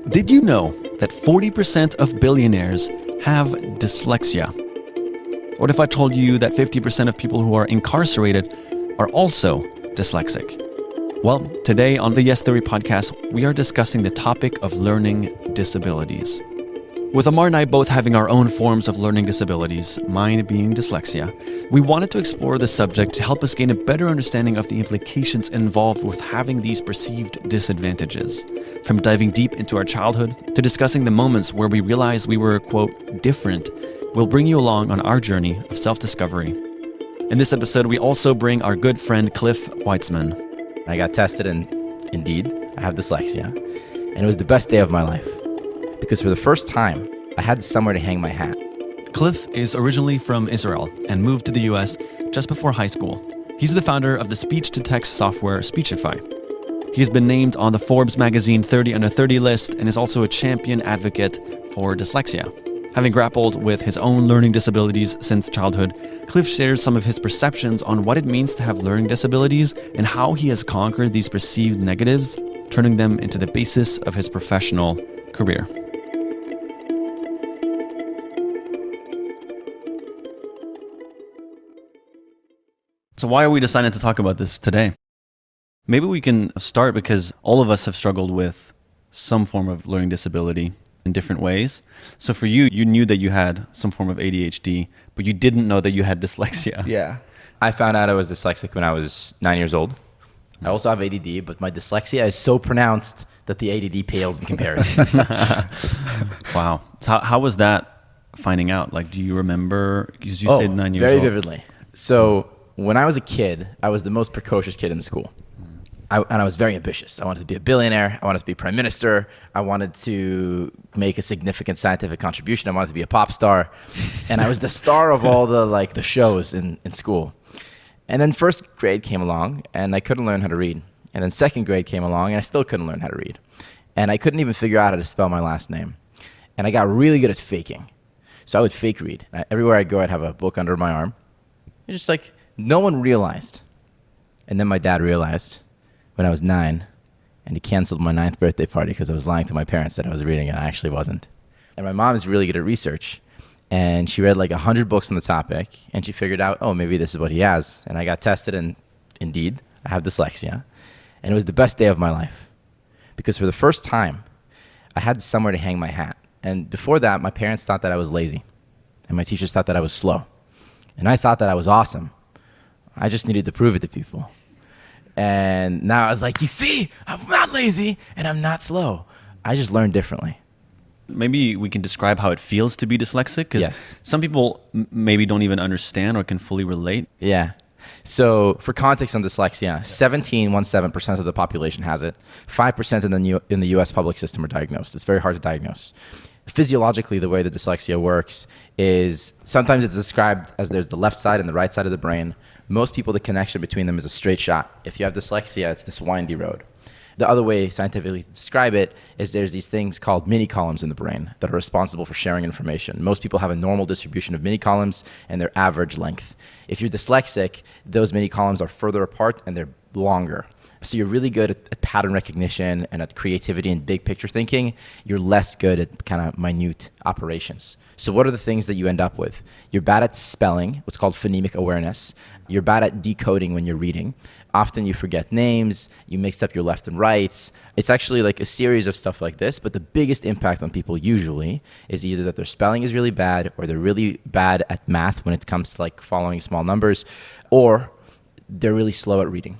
Did you know that 40% of billionaires have dyslexia? What if I told you that 50% of people who are incarcerated are also dyslexic? Well, today on the Yes Theory podcast, we are discussing the topic of learning disabilities. With Amar and I both having our own forms of learning disabilities, mine being dyslexia, we wanted to explore the subject to help us gain a better understanding of the implications involved with having these perceived disadvantages. From diving deep into our childhood to discussing the moments where we realized we were, quote, different, we'll bring you along on our journey of self-discovery. In this episode, we also bring our good friend Cliff Weitzman. I got tested and indeed, I have dyslexia. And it was the best day of my life. Because for the first time, I had somewhere to hang my hat. Cliff is originally from Israel and moved to the US just before high school. He's the founder of the speech-to-text software Speechify. He has been named on the Forbes magazine 30 Under 30 list and is also a champion advocate for dyslexia. Having grappled with his own learning disabilities since childhood, Cliff shares some of his perceptions on what it means to have learning disabilities and how he has conquered these perceived negatives, turning them into the basis of his professional career. So why are we deciding to talk about this today? Maybe we can start because all of us have struggled with some form of learning disability in different ways. So for you, you knew that you had some form of ADHD, but you didn't know that you had dyslexia. Yeah. I found out I was dyslexic when I was 9 years old. I also have ADD, but my dyslexia is so pronounced that the ADD pales in comparison. Wow. So how was that finding out? Like, do you remember? Because you said 9 years old. Very vividly. So when I was a kid, I was the most precocious kid in school. And I was very ambitious. I wanted to be a billionaire. I wanted to be prime minister. I wanted to make a significant scientific contribution. I wanted to be a pop star. And I was the star of all the shows in school. And then first grade came along and I couldn't learn how to read. And then second grade came along and I still couldn't learn how to read. And I couldn't even figure out how to spell my last name. And I got really good at faking. So I would fake read. Everywhere I'd go, I'd have a book under my arm. It's just like, no one realized. And then my dad realized when I was 9, and he canceled my 9th birthday party because I was lying to my parents that I was reading and I actually wasn't. And my mom is really good at research. And she read like 100 books on the topic, and she figured out, oh, maybe this is what he has. And I got tested, and indeed, I have dyslexia. And it was the best day of my life. Because for the first time, I had somewhere to hang my hat. And before that, my parents thought that I was lazy. And my teachers thought that I was slow. And I thought that I was awesome. I just needed to prove it to people. And now I was like, you see, I'm not lazy and I'm not slow. I just learned differently. Maybe we can describe how it feels to be dyslexic, because Yes. some people maybe don't even understand or can fully relate. Yeah. So for context on dyslexia, 17% of the population has it. 5% in the US public system are diagnosed. It's very hard to diagnose. Physiologically, the way that dyslexia works is sometimes it's described as there's the left side and the right side of the brain. Most people, the connection between them is a straight shot. If you have dyslexia, it's this windy road. The other way scientifically to describe it is there's these things called mini columns in the brain that are responsible for sharing information. Most people have a normal distribution of mini columns and their average length. If you're dyslexic, those mini columns are further apart and they're longer. So you're really good at pattern recognition and at creativity and big picture thinking. You're less good at kind of minute operations. So what are the things that you end up with? You're bad at spelling, what's called phonemic awareness. You're bad at decoding when you're reading. Often you forget names, you mix up your left and rights. It's actually like a series of stuff like this, but the biggest impact on people usually is either that their spelling is really bad or they're really bad at math when it comes to like following small numbers, or they're really slow at reading.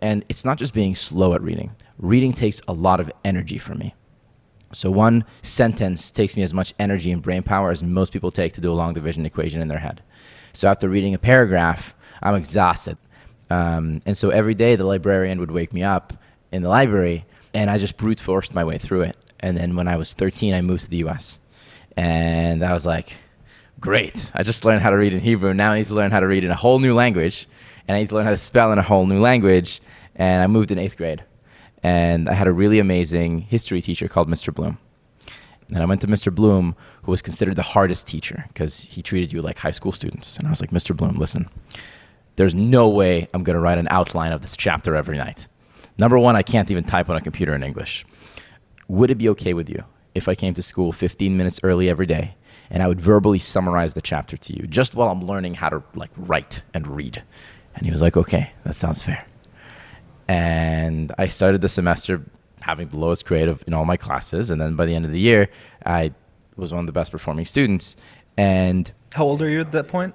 And it's not just being slow at reading. Reading takes a lot of energy from me. So one sentence takes me as much energy and brain power as most people take to do a long division equation in their head. So after reading a paragraph, I'm exhausted. And so every day the librarian would wake me up in the library and I just brute forced my way through it. And then when I was 13, I moved to the US. And I was like, great. I just learned how to read in Hebrew. Now I need to learn how to read in a whole new language. And I need to learn how to spell in a whole new language. And I moved in 8th grade. And I had a really amazing history teacher called Mr. Bloom. And I went to Mr. Bloom, who was considered the hardest teacher because he treated you like high school students. And I was like, Mr. Bloom, listen, there's no way I'm going to write an outline of this chapter every night. Number one, I can't even type on a computer in English. Would it be okay with you if I came to school 15 minutes early every day and I would verbally summarize the chapter to you just while I'm learning how to like write and read? And he was like, okay, that sounds fair. And I started the semester having the lowest grade in all my classes. And then by the end of the year, I was one of the best performing students. And How old are you at that point?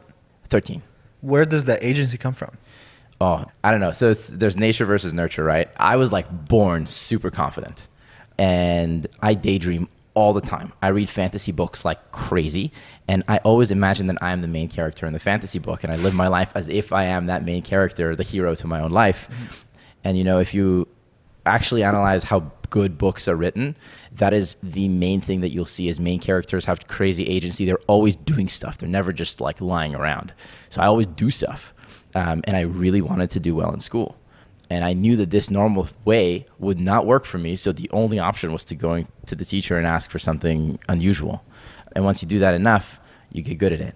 13. Where does that agency come from? Oh, I don't know. So there's nature versus nurture, right? I was like born super confident. And I daydream all the time. I read fantasy books like crazy. And I always imagine that I am the main character in the fantasy book. And I live my life as if I am that main character, the hero to my own life. Mm-hmm. And, you know, if you actually analyze how good books are written, that is the main thing that you'll see is main characters have crazy agency. They're always doing stuff. They're never just like lying around. So I always do stuff. And I really wanted to do well in school. And I knew that this normal way would not work for me. So the only option was to go to the teacher and ask for something unusual. And once you do that enough, you get good at it.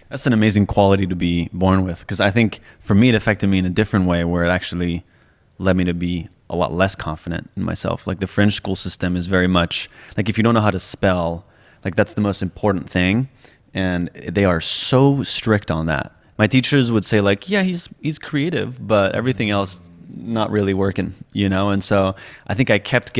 That's an amazing quality to be born with, because I think for me it affected me in a different way where it actually led me to be a lot less confident in myself. Like the French school system is very much like if you don't know how to spell, like that's the most important thing, and they are so strict on that. My teachers would say like, yeah, he's creative, but everything else not really working, you know? And so I think I kept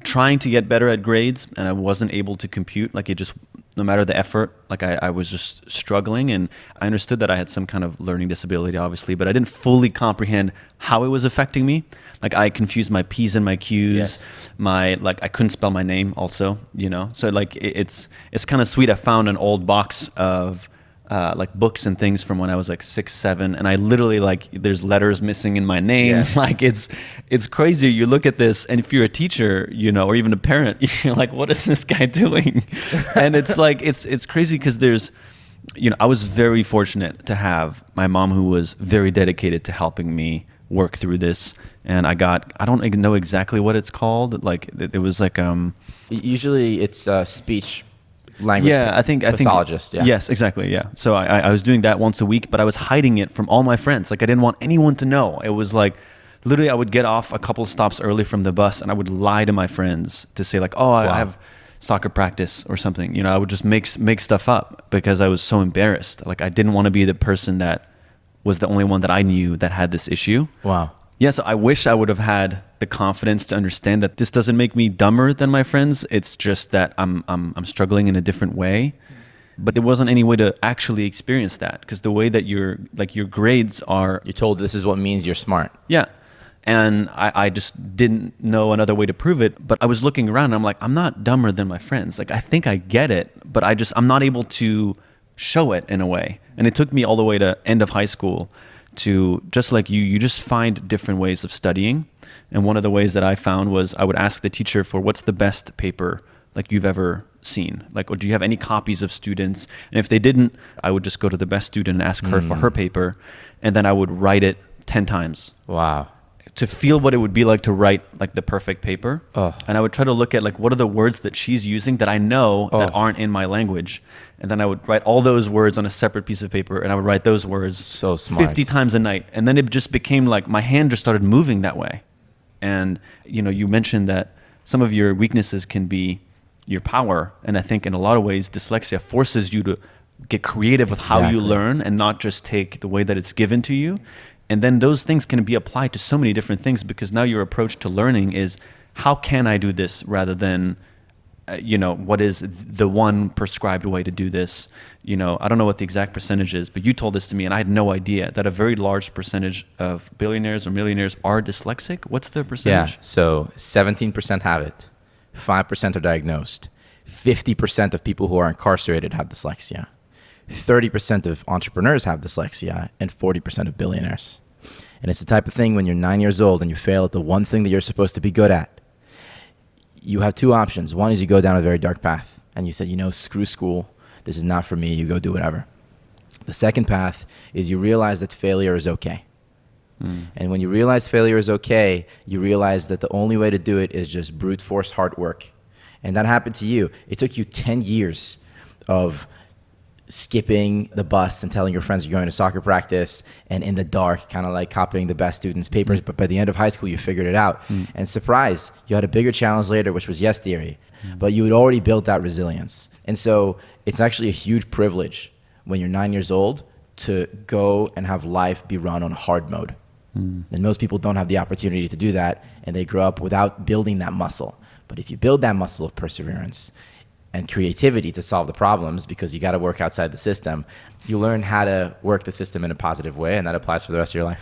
trying to get better at grades, and I wasn't able to compute. Like it just, no matter the effort, like I was just struggling. And I understood that I had some kind of learning disability, obviously, but I didn't fully comprehend how it was affecting me. Like I confused my P's and my Q's. Yes. I couldn't spell my name also, you know? So like it's kind of sweet. I found an old box of like books and things from when I was like 6, 7, and I literally like there's letters missing in my name. Yes. Like it's crazy. You look at this, and if you're a teacher, you know, or even a parent, you're like, what is this guy doing? And it's like it's crazy because there's, you know, I was very fortunate to have my mom who was very dedicated to helping me work through this, and I don't even know exactly what it's called. Like it was like Usually it's speech language. Yeah, I think pathologist. Yeah. Yes, exactly. Yeah. So I was doing that once a week, but I was hiding it from all my friends. Like I didn't want anyone to know. It was like literally I would get off a couple stops early from the bus, and I would lie to my friends to say like, oh, I have soccer practice or something. You know, I would just make stuff up because I was so embarrassed. Like I didn't want to be the person that was the only one that I knew that had this issue. Wow. Yeah, so I wish I would have had the confidence to understand that this doesn't make me dumber than my friends. It's just that I'm struggling in a different way. But there wasn't any way to actually experience that, because the way that your grades are, You're told this is what means you're smart. yeah. And I just didn't know another way to prove it. But I was looking around and I'm like, I'm not dumber than my friends. Like I think I get it, but I'm not able to show it in a way. And it took me all the way to end of high school to, just like you just find different ways of studying. And one of the ways that I found was I would ask the teacher for what's the best paper like you've ever seen, like, or do you have any copies of students? And if they didn't, I would just go to the best student and ask her for her paper, and then I would write it 10 times. Wow. To feel what it would be like to write like the perfect paper. Oh. And I would try to look at like what are the words that she's using that I know that aren't in my language. And then I would write all those words on a separate piece of paper, and I would write those words So smart. 50 times a night. And then it just became like my hand just started moving that way. And you know, you mentioned that some of your weaknesses can be your power. And I think in a lot of ways, dyslexia forces you to get creative with how you learn and not just take the way that it's given to you. And then those things can be applied to so many different things, because now your approach to learning is, how can I do this, rather than, what is the one prescribed way to do this? You know, I don't know what the exact percentage is, but you told this to me and I had no idea that a very large percentage of billionaires or millionaires are dyslexic. What's the percentage? Yeah, so 17% have it, 5% are diagnosed, 50% of people who are incarcerated have dyslexia, 30% of entrepreneurs have dyslexia, and 40% of billionaires. And it's the type of thing when you're 9 years old and you fail at the one thing that you're supposed to be good at, you have two options. One is you go down a very dark path and you said, screw school. This is not for me. You go do whatever. The second path is you realize that failure is okay. And when you realize failure is okay, you realize that the only way to do it is just brute force hard work. and that happened to you, it took you 10 years of skipping the bus and telling your friends you're going to soccer practice, and in the dark kind of like copying the best students' papers. But by the end of high school, you figured it out. And surprise, you had a bigger challenge later, which was yes theory. But you had already built that resilience. And so it's actually a huge privilege when you're 9 years old to go and have life be run on hard mode. And most people don't have the opportunity to do that, and they grow up without building that muscle. But if you build that muscle of perseverance and creativity to solve the problems, because you got to work outside the system, you learn how to work the system in a positive way, and that applies for the rest of your life.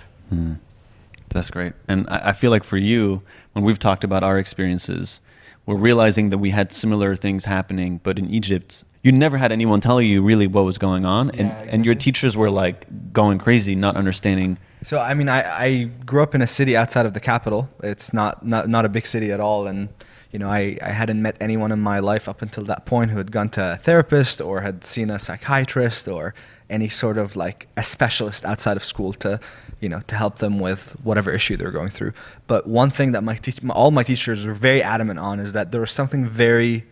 That's great. And I feel like for you, when we've talked about our experiences, we're realizing that we had similar things happening, but in Egypt, you never had anyone tell you really what was going on. And your teachers were like going crazy, not understanding. So, I mean, I grew up in a city outside of the capital. It's not a big city at all. And, you know, I hadn't met anyone in my life up until that point who had gone to a therapist or had seen a psychiatrist or any sort of like a specialist outside of school to, you know, to help them with whatever issue they're going through. But one thing that all my teachers were very adamant on is that there was something very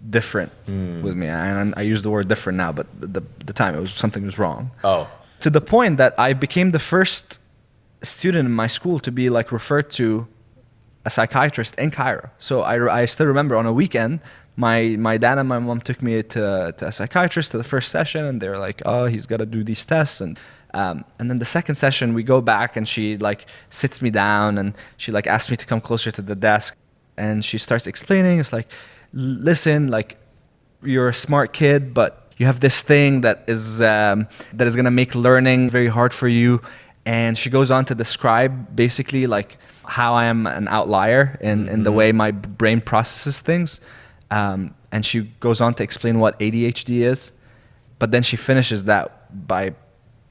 different with me. And I use the word different now, but the time it was something was wrong. Oh. To the point that I became the first student in my school to be like referred to a psychiatrist in Cairo. So I still remember on a weekend, my dad and my mom took me to a psychiatrist to the first session, and they were like, oh, he's got to do these tests. And then the second session, we go back and she like sits me down and she like asks me to come closer to the desk, and she starts explaining. It's like, listen, like you're a smart kid, but you have this thing that is going to make learning very hard for you. And she goes on to describe basically like how I am an outlier in the way my brain processes things. And she goes on to explain what ADHD is. But then she finishes that by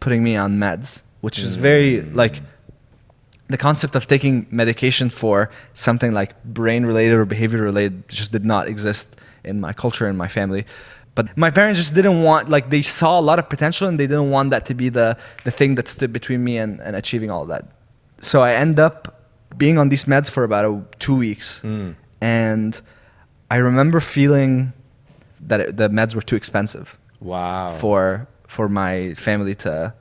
putting me on meds, which is very like the concept of taking medication for something like brain related or behavior related just did not exist in my culture and my family. But my parents just didn't want, like they saw a lot of potential and they didn't want that to be the thing that stood between me and achieving all of that. So I end up being on these meds for about 2 weeks. And I remember feeling that the meds were too expensive. Wow. For my family to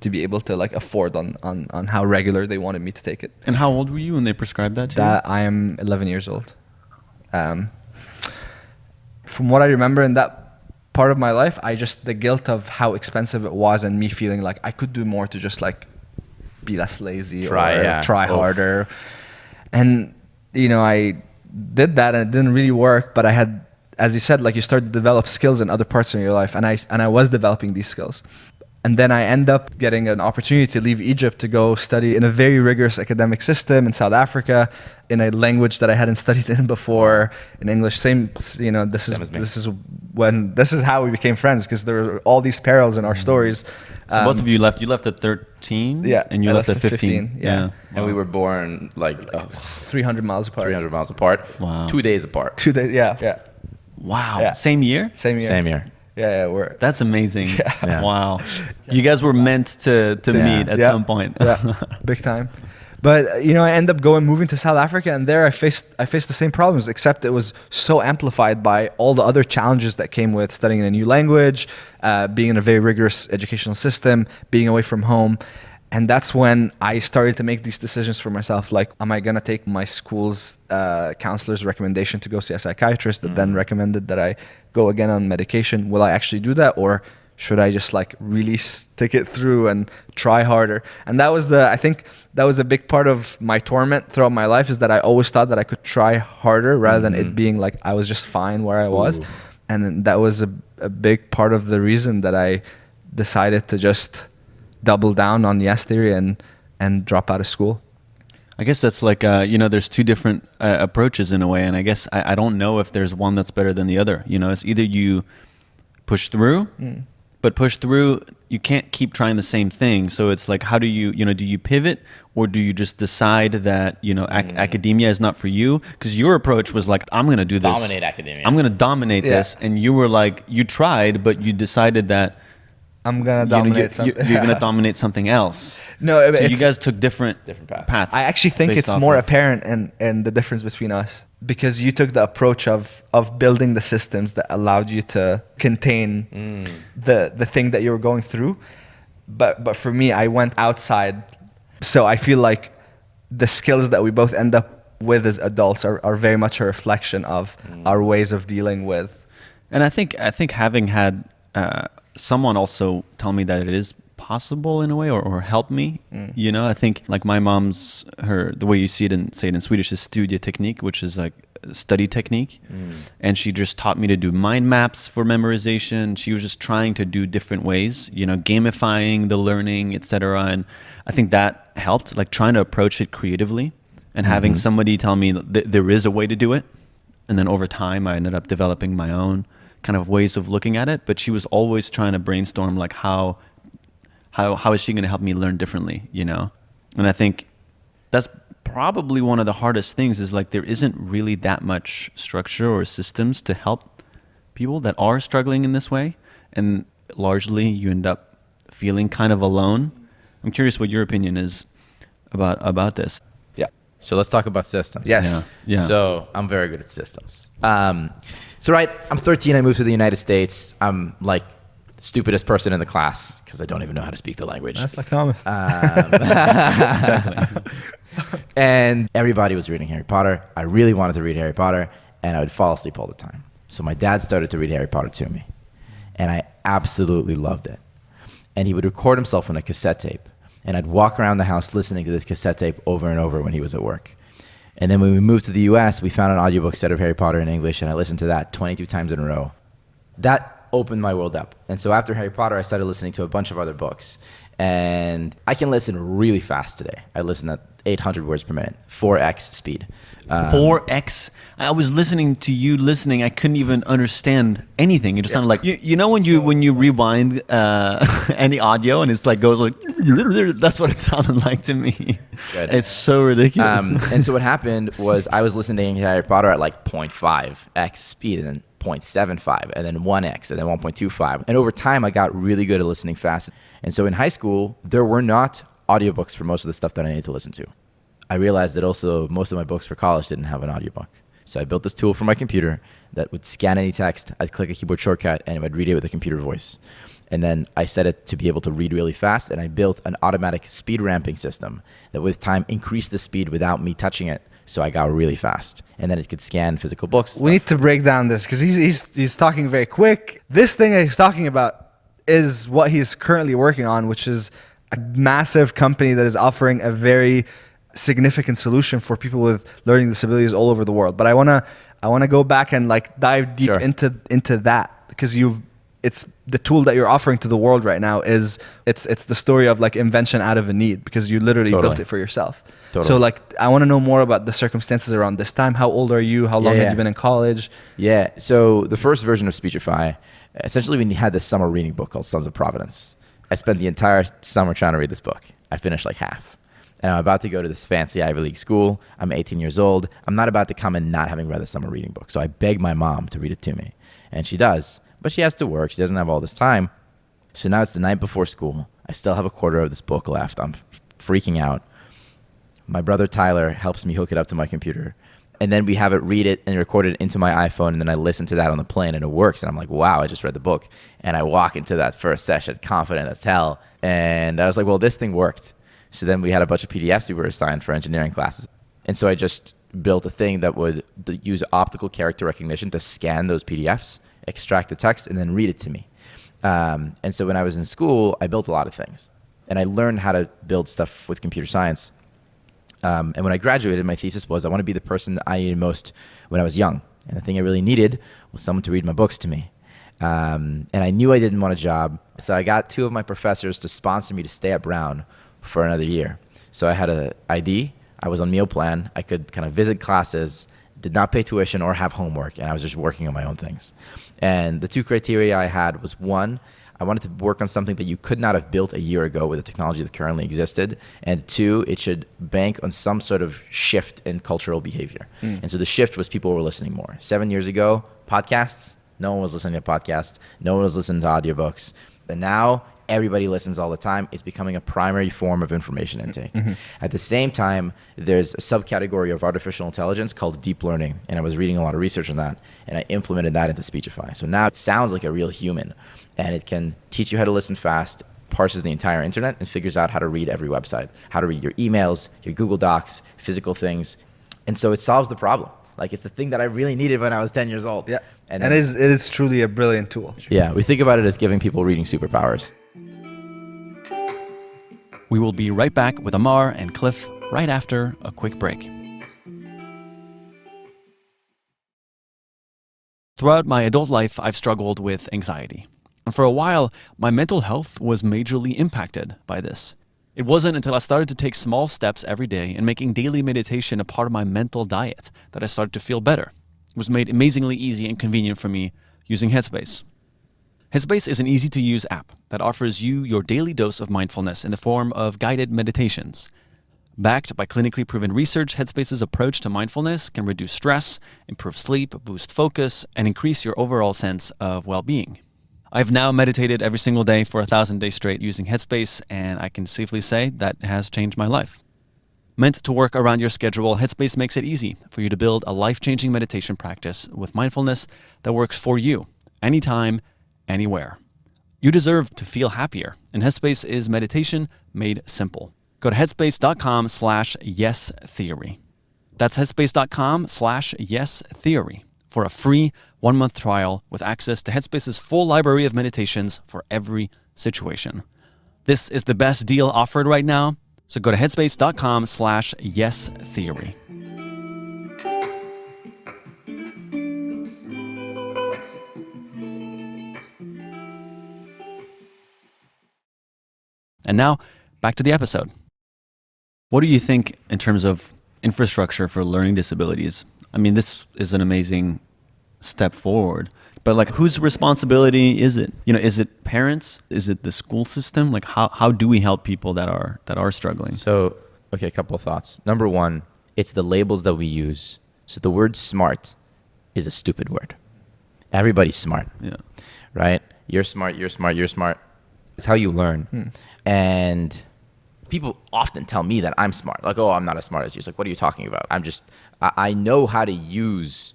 be able to like afford on how regular they wanted me to take it. And how old were you when they prescribed that to you? That I am 11 years old. From what I remember in that part of my life, the guilt of how expensive it was and me feeling like I could do more to just like be less lazy or try harder. And, you know, I did that and it didn't really work, but I had, as you said, like you start to develop skills in other parts of your life. And I was developing these skills. And then I end up getting an opportunity to leave Egypt to go study in a very rigorous academic system in South Africa, in a language that I hadn't studied in before, in English. Same, you know, this is how we became friends, because there were all these parallels in our stories. So both of you left. You left at 13, yeah, and you left at 15. Yeah. And we were born like 300 miles apart. 300 miles apart. Wow. 2 days apart. 2 days. Yeah. Wow. Yeah. Same year? Same year. Yeah, That's amazing. Yeah. Wow. You guys were meant to meet at some point. Yeah, big time. But you know, I end up moving to South Africa, and there I faced the same problems, except it was so amplified by all the other challenges that came with studying in a new language, being in a very rigorous educational system, being away from home. And that's when I started to make these decisions for myself. Like, am I going to take my school's counselor's recommendation to go see a psychiatrist that then recommended that I go again on medication? Will I actually do that? Or should I just like really stick it through and try harder? And I think that was a big part of my torment throughout my life, is that I always thought that I could try harder rather than it being like I was just fine where I was. And that was a big part of the reason that I decided to just double down on yes theory and drop out of school. I guess that's like, there's two different approaches in a way. And I guess I don't know if there's one that's better than the other. You know, it's either you push through, but push through, you can't keep trying the same thing. So it's like, how do you, do you pivot, or do you just decide that, academia is not for you? Because your approach was like, I'm going to do this. Dominate academia. I'm going to dominate this. And you were like, you tried, but you decided that I'm going to dominate something. You're going to dominate something else. No, so you guys took different paths. paths. I actually think it's more apparent in the difference between us. because you took the approach of building the systems that allowed you to contain the thing that you were going through. But for me, I went outside. So I feel like the skills that we both end up with as adults are very much a reflection of our ways of dealing with. And I think having had someone also tell me that it is possible in a way, or help me, you know, I think like my mom's, the way you say it in Swedish is studieteknik, which is like study technique. And she just taught me to do mind maps for memorization. She was just trying to do different ways, you know, gamifying the learning, etc. And I think that helped, like trying to approach it creatively and having somebody tell me there is a way to do it. And then over time, I ended up developing my own kind of ways of looking at it. But she was always trying to brainstorm like how is she going to help me learn differently, you know? And I think that's probably one of the hardest things, is like there isn't really that much structure or systems to help people that are struggling in this way. And largely you end up feeling kind of alone. I'm curious what your opinion is about this. Yeah. So let's talk about systems. Yes. Yeah. So I'm very good at systems. So right, I'm 13. I moved to the United States. I'm like the stupidest person in the class because I don't even know how to speak the language. That's like Thomas. Exactly. And everybody was reading Harry Potter. I really wanted to read Harry Potter, and I would fall asleep all the time. So my dad started to read Harry Potter to me, and I absolutely loved it. And he would record himself on a cassette tape, and I'd walk around the house listening to this cassette tape over and over when he was at work. And then when we moved to the US, we found an audiobook set of Harry Potter in English, and I listened to that 22 times in a row. That opened my world up. And so after Harry Potter, I started listening to a bunch of other books. And I can listen really fast today. I listen at 800 words per minute, 4x speed. 4x. I was listening to you listening. I couldn't even understand anything. It just sounded like you know when you rewind any audio and it's like goes like that's what it sounded like to me. Good. It's so ridiculous. And so what happened was I was listening to Harry Potter at like 0.5x speed, and then 0.75, and then 1x, and then 1.25. And over time, I got really good at listening fast. And so in high school, there were not audiobooks for most of the stuff that I needed to listen to. I realized that also most of my books for college didn't have an audiobook. So I built this tool for my computer that would scan any text. I'd click a keyboard shortcut, and it would read it with a computer voice. And then I set it to be able to read really fast, and I built an automatic speed ramping system that with time increased the speed without me touching it. So I got really fast, and then it could scan physical books. We need to break down this because he's talking very quick. This thing that he's talking about is what he's currently working on, which is a massive company that is offering a very significant solution for people with learning disabilities all over the world. But I wanna go back and like dive deep into that, because it's the tool that you're offering to the world right now is it's the story of like invention out of a need, because you literally built it for yourself. Totally. So like I want to know more about the circumstances around this time. How old are you? How long have you been in college? Yeah. So the first version of Speechify, essentially we had this summer reading book called Sons of Providence. I spent the entire summer trying to read this book. I finished like half. And I'm about to go to this fancy Ivy League school. I'm 18 years old. I'm not about to come in not having read the summer reading book. So I beg my mom to read it to me. And she does. But she has to work. She doesn't have all this time. So now it's the night before school. I still have a quarter of this book left. I'm freaking out. My brother Tyler helps me hook it up to my computer. And then we have it read it and record it into my iPhone. And then I listen to that on the plane and it works. And I'm like, wow, I just read the book. And I walk into that first session confident as hell. And I was like, well, this thing worked. So then we had a bunch of PDFs we were assigned for engineering classes. And so I just built a thing that would use optical character recognition to scan those PDFs, extract the text, and then read it to me. And so when I was in school, I built a lot of things. And I learned how to build stuff with computer science. And when I graduated, my thesis was I want to be the person that I needed most when I was young. And the thing I really needed was someone to read my books to me. And I knew I didn't want a job. So I got 2 of my professors to sponsor me to stay at Brown for another year. So I had an ID. I was on meal plan. I could kind of visit classes, did not pay tuition or have homework, and I was just working on my own things. And the 2 criteria I had was, 1, I wanted to work on something that you could not have built a year ago with the technology that currently existed. And 2, it should bank on some sort of shift in cultural behavior. And so the shift was people were listening more. 7 years ago, podcasts, no one was listening to podcasts. No one was listening to audiobooks. And now everybody listens all the time. It's becoming a primary form of information intake. At the same time, there's a subcategory of artificial intelligence called deep learning. And I was reading a lot of research on that, and I implemented that into Speechify. So now it sounds like a real human, and it can teach you how to listen fast, parses the entire internet, and figures out how to read every website, how to read your emails, your Google Docs, physical things. And so it solves the problem. Like, it's the thing that I really needed when I was 10 years old. Yeah. And it is truly a brilliant tool. Yeah, we think about it as giving people reading superpowers. We will be right back with Amar and Cliff right after a quick break. Throughout my adult life, I've struggled with anxiety. And for a while, my mental health was majorly impacted by this. It wasn't until I started to take small steps every day and making daily meditation a part of my mental diet that I started to feel better. It was made amazingly easy and convenient for me using Headspace. Headspace is an easy-to-use app that offers you your daily dose of mindfulness in the form of guided meditations. Backed by clinically proven research, Headspace's approach to mindfulness can reduce stress, improve sleep, boost focus, and increase your overall sense of well-being. I've now meditated every single day for 1,000 days straight using Headspace, and I can safely say that has changed my life. Meant to work around your schedule, Headspace makes it easy for you to build a life-changing meditation practice with mindfulness that works for you, anytime, anywhere. You deserve to feel happier, and Headspace is meditation made simple. Go to headspace.com/yestheory. That's headspace.com/yestheory for a free 1-month trial with access to Headspace's full library of meditations for every situation. This is the best deal offered right now, so go to headspace.com/yestheory. And now, back to the episode. What do you think in terms of infrastructure for learning disabilities? I mean, this is an amazing step forward, but like, whose responsibility is it? You know, is it parents? Is it the school system? Like, how do we help people that are struggling? So, okay, a couple of thoughts. Number one, it's the labels that we use. So the word smart is a stupid word. Everybody's smart. Yeah. Right? You're smart, you're smart, you're smart. It's how you learn. And people often tell me that I'm smart. Like, oh, I'm not as smart as you. It's like, what are you talking about? I know how to use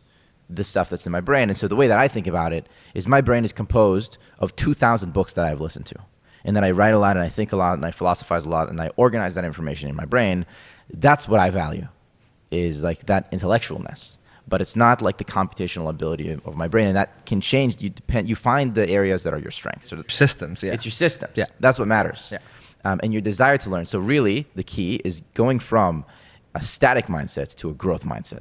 the stuff that's in my brain. And so the way that I think about it is my brain is composed of 2,000 books that I've listened to. And then I write a lot, and I think a lot, and I philosophize a lot, and I organize that information in my brain. That's what I value, is like that intellectualness. But it's not like the computational ability of my brain, and that can change. You find the areas that are your strengths. So Systems, yeah. It's your systems. Yeah. That's what matters. Yeah. And your desire to learn. So really, the key is going from a static mindset to a growth mindset.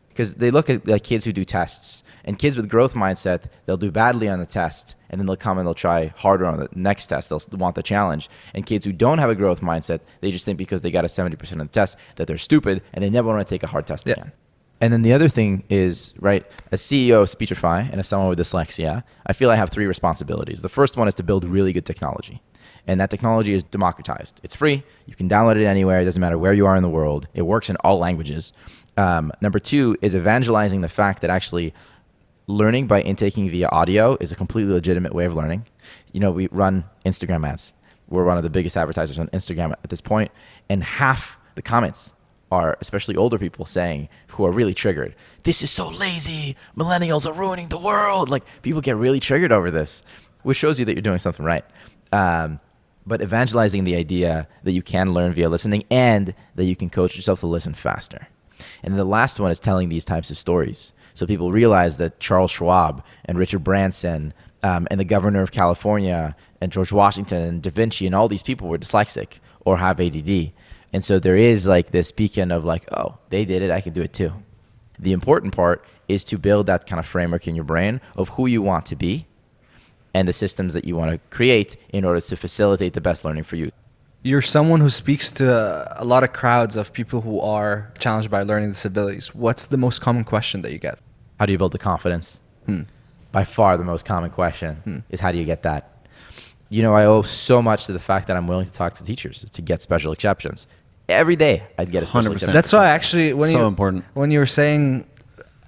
Because they look at like kids who do tests, and kids with growth mindset, they'll do badly on the test, and then they'll come and they'll try harder on the next test. They'll want the challenge. And kids who don't have a growth mindset, they just think because they got a 70% on the test that they're stupid, and they never want to take a hard test again. And then the other thing is, right, as CEO of Speechify and as someone with dyslexia, I feel I have 3 responsibilities. The first one is to build really good technology. And that technology is democratized. It's free. You can download it anywhere. It doesn't matter where you are in the world. It works in all languages. Number 2 is evangelizing the fact that actually learning by intaking via audio is a completely legitimate way of learning. You know, we run Instagram ads. We're one of the biggest advertisers on Instagram at this point. And half the comments are especially older people saying, who are really triggered, this is so lazy. Millennials are ruining the world. Like, people get really triggered over this, which shows you that you're doing something right. But evangelizing the idea that you can learn via listening and that you can coach yourself to listen faster. And then the last one is telling these types of stories. So people realize that Charles Schwab and Richard Branson and the governor of California and George Washington and Da Vinci and all these people were dyslexic or have ADD. And so there is like this beacon of like, oh, they did it, I can do it too. The important part is to build that kind of framework in your brain of who you want to be and the systems that you want to create in order to facilitate the best learning for you. You're someone who speaks to a lot of crowds of people who are challenged by learning disabilities. What's the most common question that you get? How do you build the confidence? By far the most common question is, how do you get that? You know, I owe so much to the fact that I'm willing to talk to teachers to get special exceptions. Every day I'd get a special 100%. exception. That's why actually important. when you were saying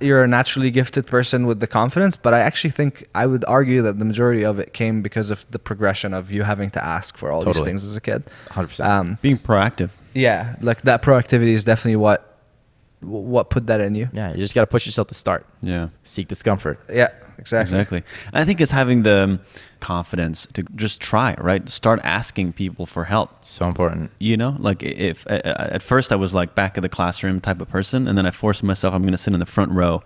you're a naturally gifted person with the confidence, but I actually think I would argue that the majority of it came because of the progression of you having to ask for all these Totally. things as a kid. 100%. Being proactive. Yeah, like that proactivity is definitely what put that in you. Yeah, you just got to push yourself to start. Yeah. Seek discomfort. Yeah, exactly. Exactly. And I think it's having the confidence to just try, right? Start asking people for help. So important. You know, like if at first I was like back of the classroom type of person, and then I forced myself, I'm going to sit in the front row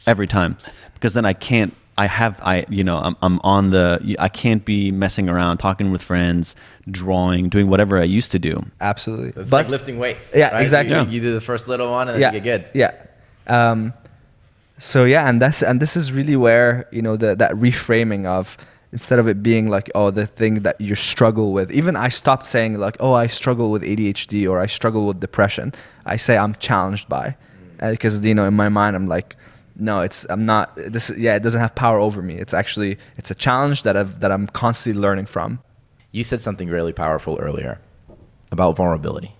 every time, because then I can't. I'm on the. I can't be messing around, talking with friends, drawing, doing whatever I used to do. Absolutely. It's But like lifting weights. Yeah, right? exactly. You do the first little one and then yeah, you get good. Yeah. So yeah, and this is really where, you know, that reframing of, instead of it being like, oh, the thing that you struggle with. Even I stopped saying like, oh, I struggle with ADHD or I struggle with depression. I say I'm challenged by, because you know, in my mind I'm like, no, I'm not. This, yeah, it doesn't have power over me. It's a challenge that I'm constantly learning from. You said something really powerful earlier about vulnerability.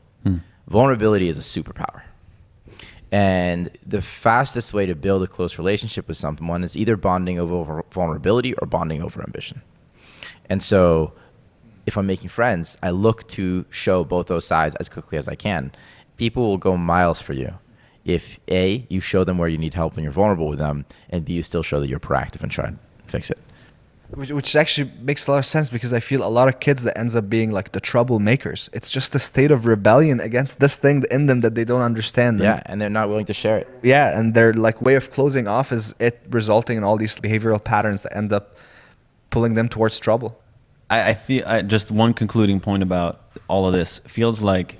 Vulnerability is a superpower. And the fastest way to build a close relationship with someone is either bonding over vulnerability or bonding over ambition. And so if I'm making friends, I look to show both those sides as quickly as I can. People will go miles for you if A, you show them where you need help and you're vulnerable with them, and B, you still show that you're proactive and try and fix it. Which actually makes a lot of sense, because I feel a lot of kids that ends up being like the troublemakers. It's just a state of rebellion against this thing in them that they don't understand. Yeah, and they're not willing to share it. Yeah, and their like way of closing off is it resulting in all these behavioral patterns that end up pulling them towards trouble. I feel just one concluding point about all of this feels like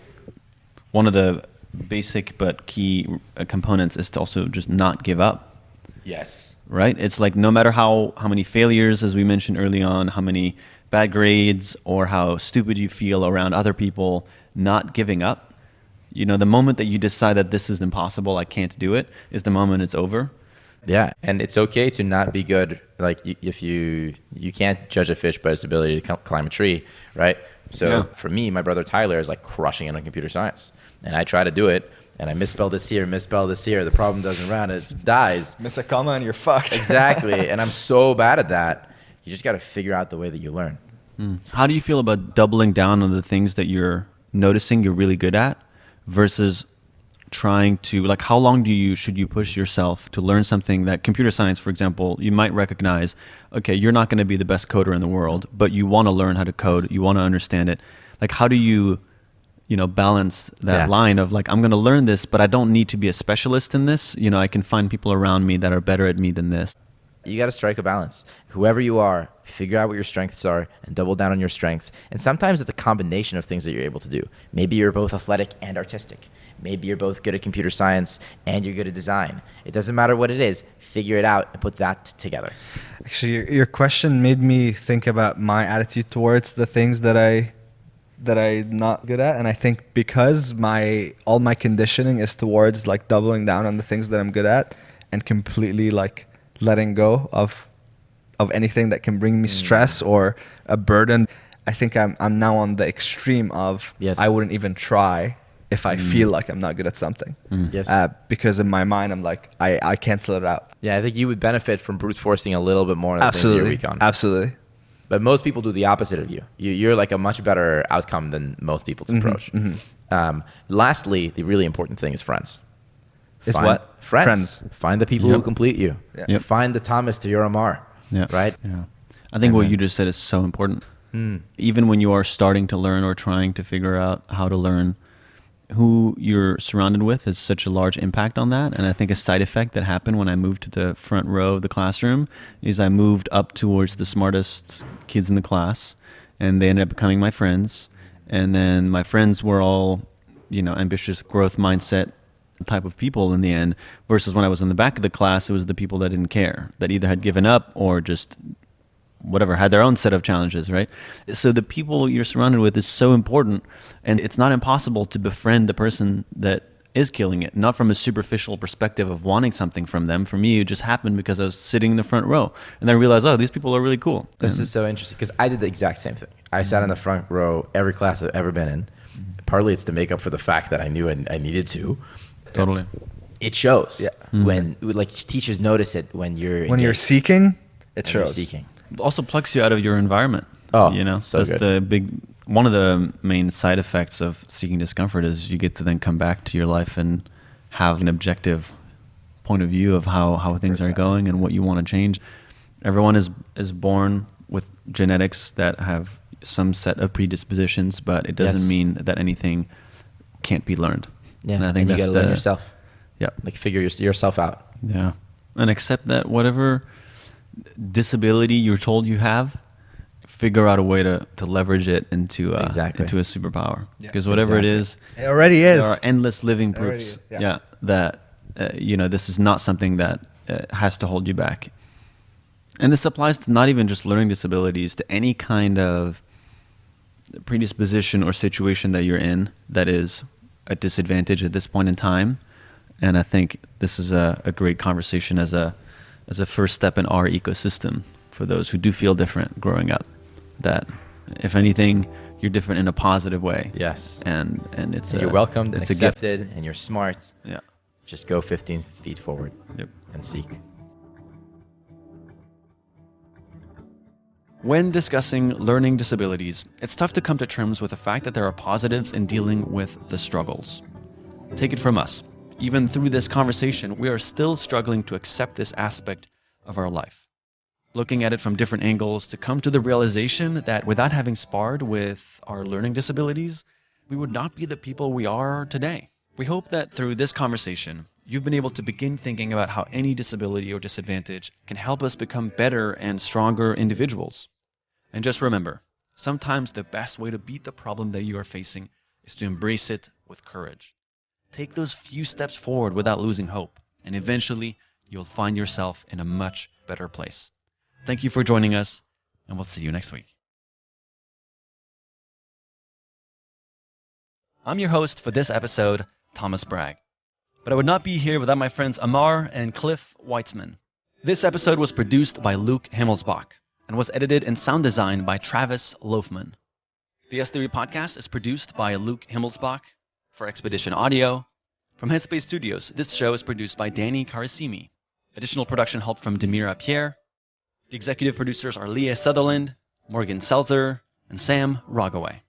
one of the basic but key components is to also just not give up. Yes. Right? It's like no matter how many failures, as we mentioned early on, how many bad grades or how stupid you feel around other people, not giving up. You know, the moment that you decide that this is impossible, I can't do it, is the moment it's over. Yeah, and it's okay to not be good. Like if you can't judge a fish by its ability to climb a tree, right? So for me, my brother Tyler is like crushing it on computer science, and I try to do it, and I misspell this here, the problem doesn't run, it dies. Miss a comma and you're fucked. Exactly, and I'm so bad at that. You just got to figure out the way that you learn. How do you feel about doubling down on the things that you're noticing you're really good at versus trying to, like, how long should you push yourself to learn something that computer science, for example, you might recognize, okay, you're not going to be the best coder in the world, but you want to learn how to code, you want to understand it. Like, how do you balance that line of like, I'm going to learn this, but I don't need to be a specialist in this. You know, I can find people around me that are better at me than this. You got to strike a balance. Whoever you are, figure out what your strengths are and double down on your strengths. And sometimes it's a combination of things that you're able to do. Maybe you're both athletic and artistic. Maybe you're both good at computer science and you're good at design. It doesn't matter what it is. Figure it out and put that together. Actually, your question made me think about my attitude towards the things that I'm not good at. And I think because all my conditioning is towards like doubling down on the things that I'm good at and completely like letting go of anything that can bring me stress or a burden, I think I'm now on the extreme of I wouldn't even try if I feel like I'm not good at something. Yes. Because in my mind, I'm like, I cancel it out. Yeah, I think you would benefit from brute forcing a little bit more than things that you're weak on. Absolutely. But most people do the opposite of you. You're like a much better outcome than most people's approach. Lastly, the really important thing is friends. What? Friends. Find the people who complete you. Yep. Find the Thomas to your Amar. Right? Yeah. I think what you just said is so important. Even when you are starting to learn or trying to figure out how to learn, who you're surrounded with has such a large impact on that. And I think a side effect that happened when I moved to the front row of the classroom is I moved up towards the smartest kids in the class, and they ended up becoming my friends. And then my friends were all, ambitious growth mindset type of people in the end, versus when I was in the back of the class, it was the people that didn't care, that either had given up or just whatever, had their own set of challenges, right? So the people you're surrounded with is so important, and it's not impossible to befriend the person that is killing it, not from a superficial perspective of wanting something from them. For me, it just happened because I was sitting in the front row, and then I realized, oh, these people are really cool. This is so interesting, because I did the exact same thing. I sat in the front row every class I've ever been in. Partly it's to make up for the fact that I knew I needed to. Totally. it shows. Yeah. When like teachers notice it when you're When you're engaged, seeking, it when you're shows. seeking. Also plucks you out of your environment. Oh, you know, so that's good. one of the main side effects of seeking discomfort is you get to then come back to your life and have an objective point of view of how things are going and what you want to change. Everyone is born with genetics that have some set of predispositions, but it doesn't Yes. mean that anything can't be learned. Yeah, and I think you that's got to learn yourself. Yeah, Like figure yourself out. yeah, and accept that whatever disability you're told you have, figure out a way to leverage it into Exactly. into a superpower. Yeah. Because whatever Exactly. it is, It already is. there are endless living It already proofs. is, yeah. That you know, this is not something that has to hold you back. And this applies to not even just learning disabilities, to any kind of predisposition or situation that you're in that is a disadvantage at this point in time. And I think this is a great conversation as a first step in our ecosystem for those who do feel different growing up. That if anything, you're different in a positive way. Yes. And it's You're welcomed and it's a gift. accepted, and you're smart. Yeah. Just go 15 feet forward Yep. and seek. When discussing learning disabilities, it's tough to come to terms with the fact that there are positives in dealing with the struggles. Take it from us. Even through this conversation, we are still struggling to accept this aspect of our life. Looking at it from different angles to come to the realization that without having sparred with our learning disabilities, we would not be the people we are today. We hope that through this conversation, you've been able to begin thinking about how any disability or disadvantage can help us become better and stronger individuals. And just remember, sometimes the best way to beat the problem that you are facing is to embrace it with courage. Take those few steps forward without losing hope, and eventually you'll find yourself in a much better place. Thank you for joining us, and we'll see you next week. I'm your host for this episode, Thomas Bragg. But I would not be here without my friends Amar and Cliff Weitzman. This episode was produced by Luke Himmelsbach and was edited and sound designed by Travis Loafman. The S3 podcast is produced by Luke Himmelsbach for Expedition Audio. From Headspace Studios, this show is produced by Danny Karasimi. Additional production help from Demira Pierre. The executive producers are Leah Sutherland, Morgan Seltzer, and Sam Rogaway.